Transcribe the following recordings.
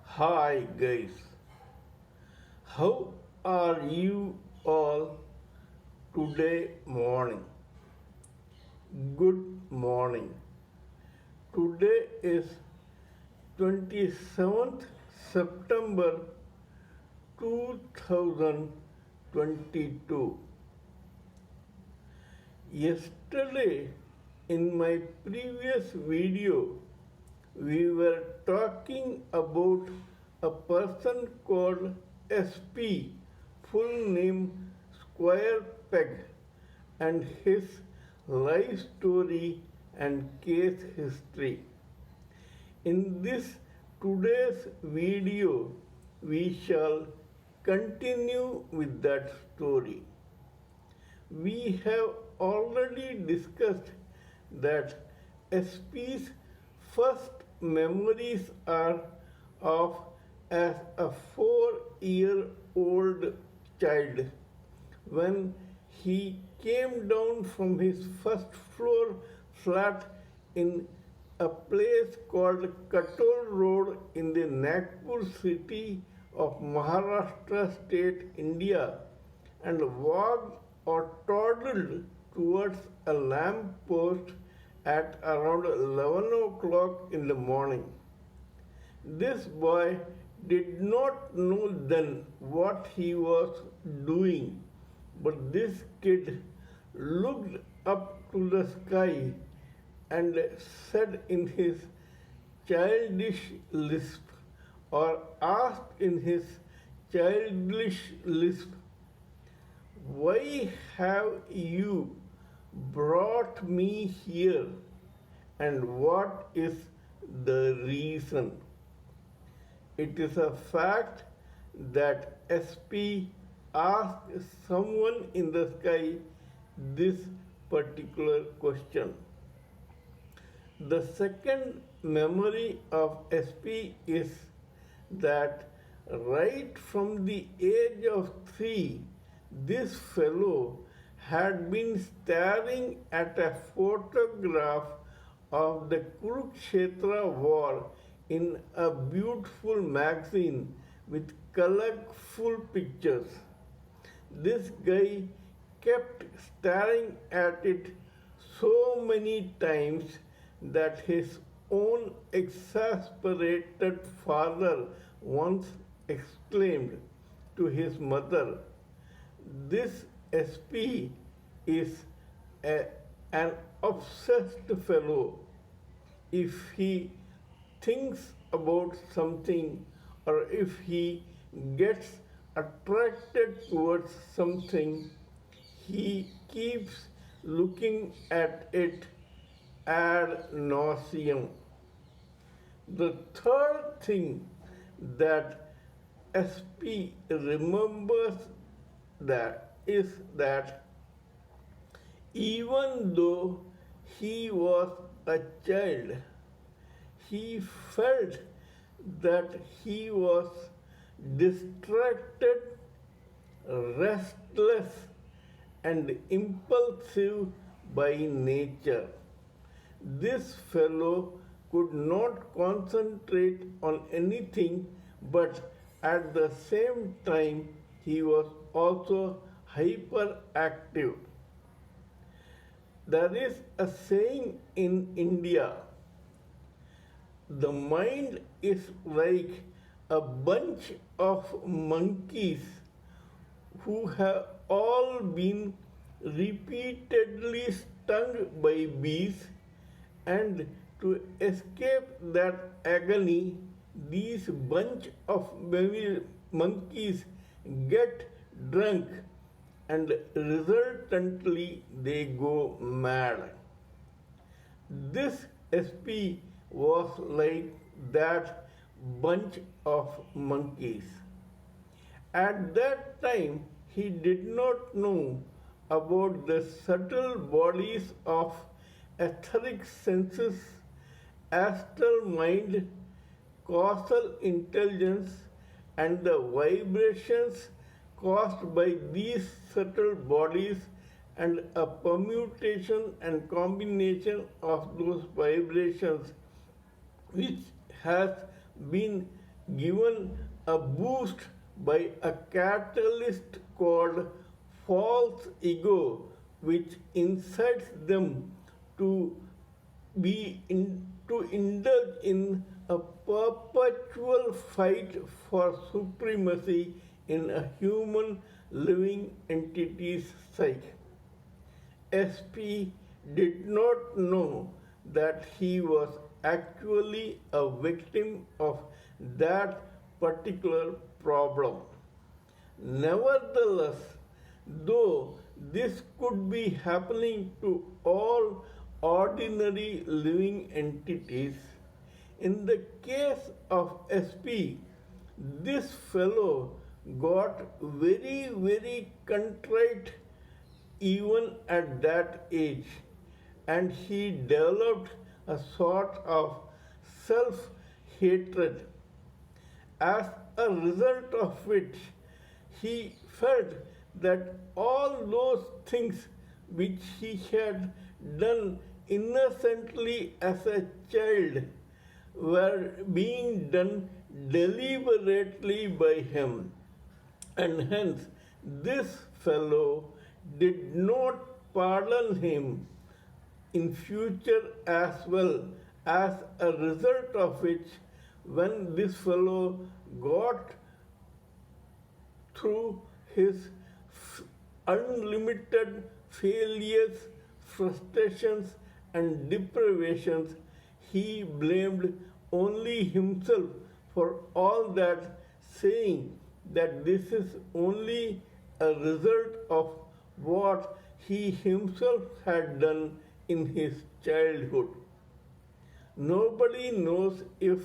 Hi guys, how are you all today morning? Good morning. Today is 27th September 2022. Yesterday, in my previous video, we were talking about a person called SP, full name Square Peg, and his life story and case history. In this today's video, we shall continue with that story. We have already discussed that SP's first memories are of as a 4-year-old child when he came down from his first floor flat in a place called Katol Road in the Nagpur city of Maharashtra state, India, and walked or toddled towards a lamp post at around 11 o'clock in the morning. This boy did not know then what he was doing, but this kid looked up to the sky and said in his childish lisp, or asked in his childish lisp, "Why have you brought me here, and what is the reason?" It is a fact that SP asked someone in the sky this particular question. The second memory of SP is that right from the age of 3, this fellow had been staring at a photograph of the Kurukshetra war in a beautiful magazine with colorful pictures. This guy kept staring at it so many times that his own exasperated father once exclaimed to his mother, "This SP is an obsessed fellow. If he thinks about something, or if he gets attracted towards something, he keeps looking at it ad nauseum." The third thing that SP remembers that is that even though he was a child, he felt that he was distracted, restless, and impulsive by nature. This fellow could not concentrate on anything, but at the same time, he was also hyperactive. There is a saying in India: the mind is like a bunch of monkeys who have all been repeatedly stung by bees, and to escape that agony, these bunch of monkeys get drunk and resultantly they go mad. This SP was like that bunch of monkeys. At that time, he did not know about the subtle bodies of etheric senses, astral mind, causal intelligence, and the vibrations caused by these subtle bodies and a permutation and combination of those vibrations which has been given a boost by a catalyst called false ego, which incites them to to indulge in a perpetual fight for supremacy in a human living entity's psyche. SP did not know that he was actually a victim of that particular problem. Nevertheless, though this could be happening to all ordinary living entities, in the case of SP, this fellow got very contrite even at that age, and he developed a sort of self hatred, as a result of which he felt that all those things which he had done innocently as a child were being done deliberately by him, and hence this fellow did not pardon him in future, as well, as a result of which, when this fellow got through his unlimited failures, frustrations, and deprivations, he blamed only himself for all that, saying that this is only a result of what he himself had done in his childhood. Nobody knows if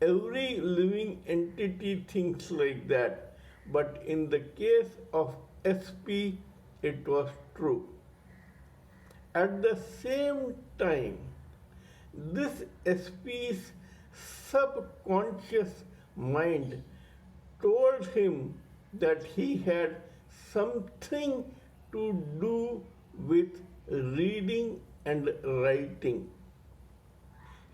every living entity thinks like that, but in the case of SP, it was true. At the same time, this SP's subconscious mind told him that he had something to do with reading and writing.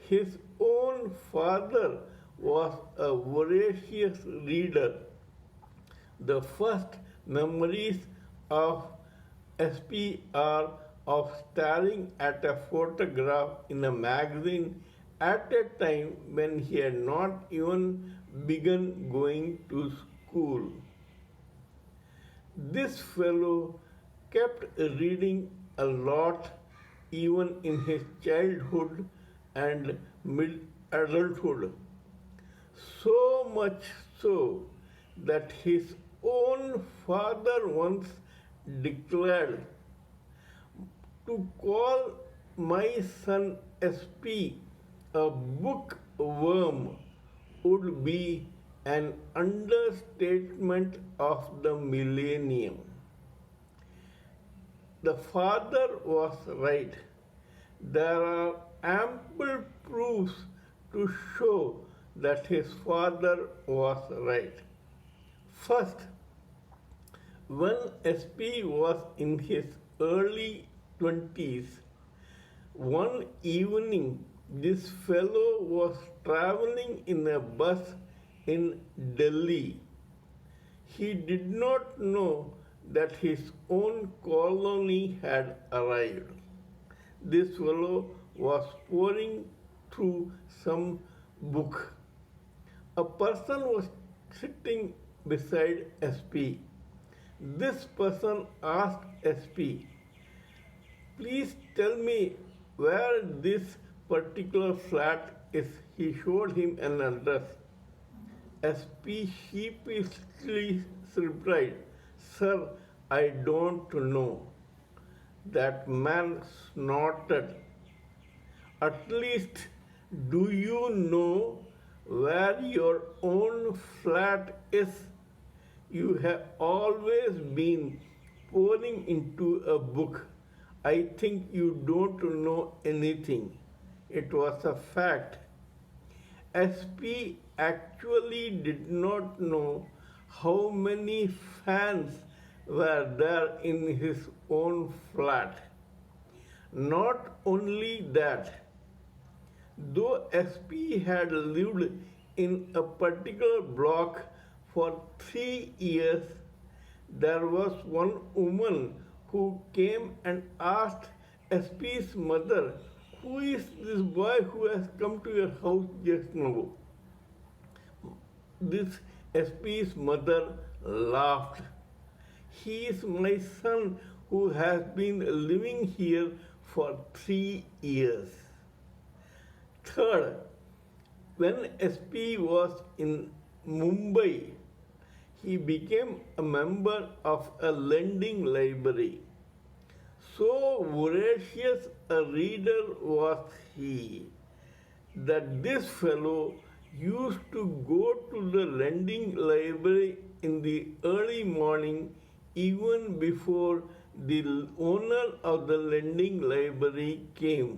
His own father was a voracious reader. The first memories of SPR of staring at a photograph in a magazine at a time when he had not even begun going to school. This fellow kept reading a lot even in his childhood and mid adulthood, so much so that his own father once declared, "To call my son SP a bookworm would be an understatement of the millennium." The father was right. There are ample proofs to show that his father was right. First, when SP was in his early 20s, one evening this fellow was traveling in a bus in Delhi. He did not know that his own colony had arrived. This fellow was poring through some book. A person was sitting beside SP. This person asked SP, "Please tell me where this particular flat is." He showed him an address. SP sheepishly replied, "Sir, I don't know." That man snorted. "At least, do you know where your own flat is? You have always been pouring into a book. I think you don't know anything." It was a fact. SP actually did not know how many fans were there in his own flat. Not only that, though SP had lived in a particular block for 3 years, there was one woman who came and asked SP's mother, "Who is this boy who has come to your house just now?" This SP's mother laughed. "He is my son who has been living here for 3 years. Third, when SP was in Mumbai, he became a member of a lending library. So voracious a reader was he that this fellow used to go to the lending library in the early morning even before the owner of the lending library came,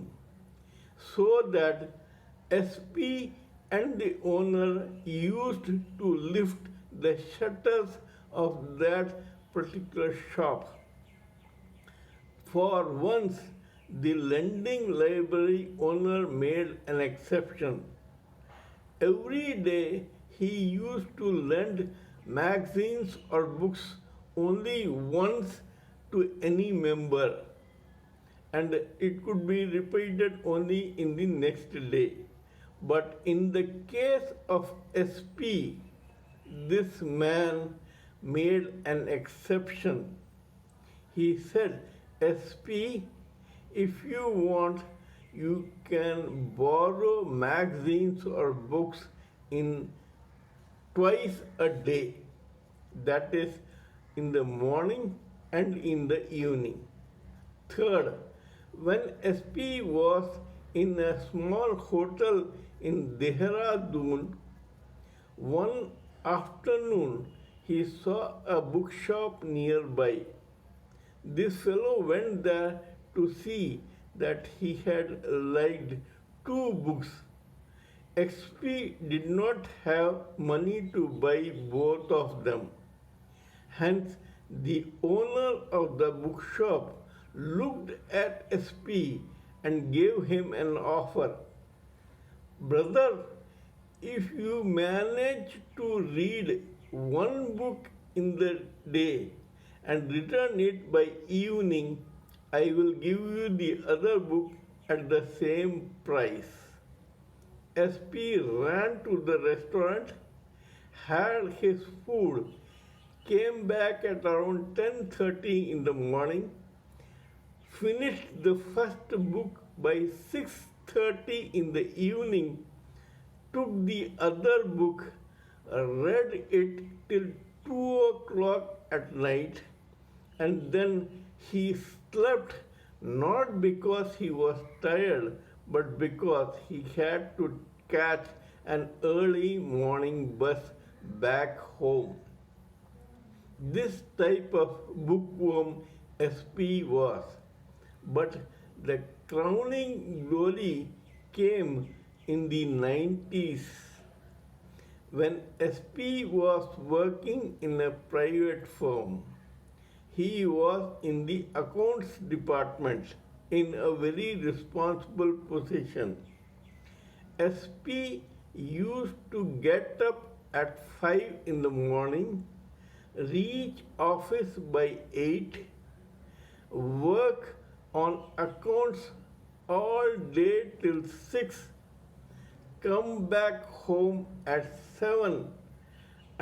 so that SP and the owner used to lift the shutters of that particular shop. For once, the lending library owner made an exception. Every day he used to lend magazines or books only once to any member, and it could be repeated only in the next day. But in the case of SP, this man made an exception. He said, "SP, if you want, you can borrow magazines or books in twice a day. That is, in the morning and in the evening." Third, when SP was in a small hotel in Dehradun, one afternoon he saw a bookshop nearby. This fellow went there to see that he had liked two books. XP did not have money to buy both of them. Hence, the owner of the bookshop looked at SP and gave him an offer. "Brother, if you manage to read one book in the day and return it by evening, I will give you the other book at the same price." SP ran to the restaurant, had his food, came back at around 10:30 in the morning, finished the first book by 6:30 in the evening, took the other book, read it till 2 o'clock at night, and then he slept, not because he was tired, but because he had to catch an early morning bus back home. This type of bookworm SP was. But the crowning glory came in the 90s when SP was working in a private firm. He was in the accounts department in a very responsible position. SP used to get up at 5 in the morning, reach office by 8, work on accounts all day till 6, come back home at 7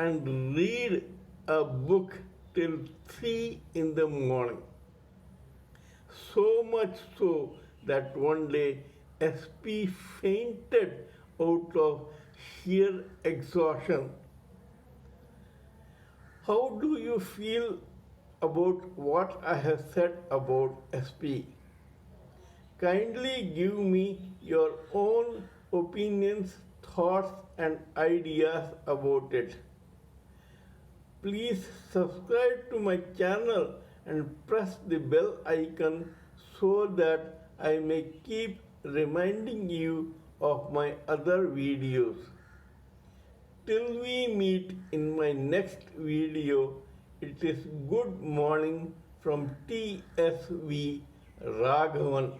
and read a book till 3 in the morning. So much so that one day SP fainted out of sheer exhaustion. How do you feel about what I have said about SP? Kindly give me your own opinions, thoughts, and ideas about it. Please subscribe to my channel and press the bell icon so that I may keep reminding you of my other videos. Till we meet in my next video, It is good morning from TSV Raghavan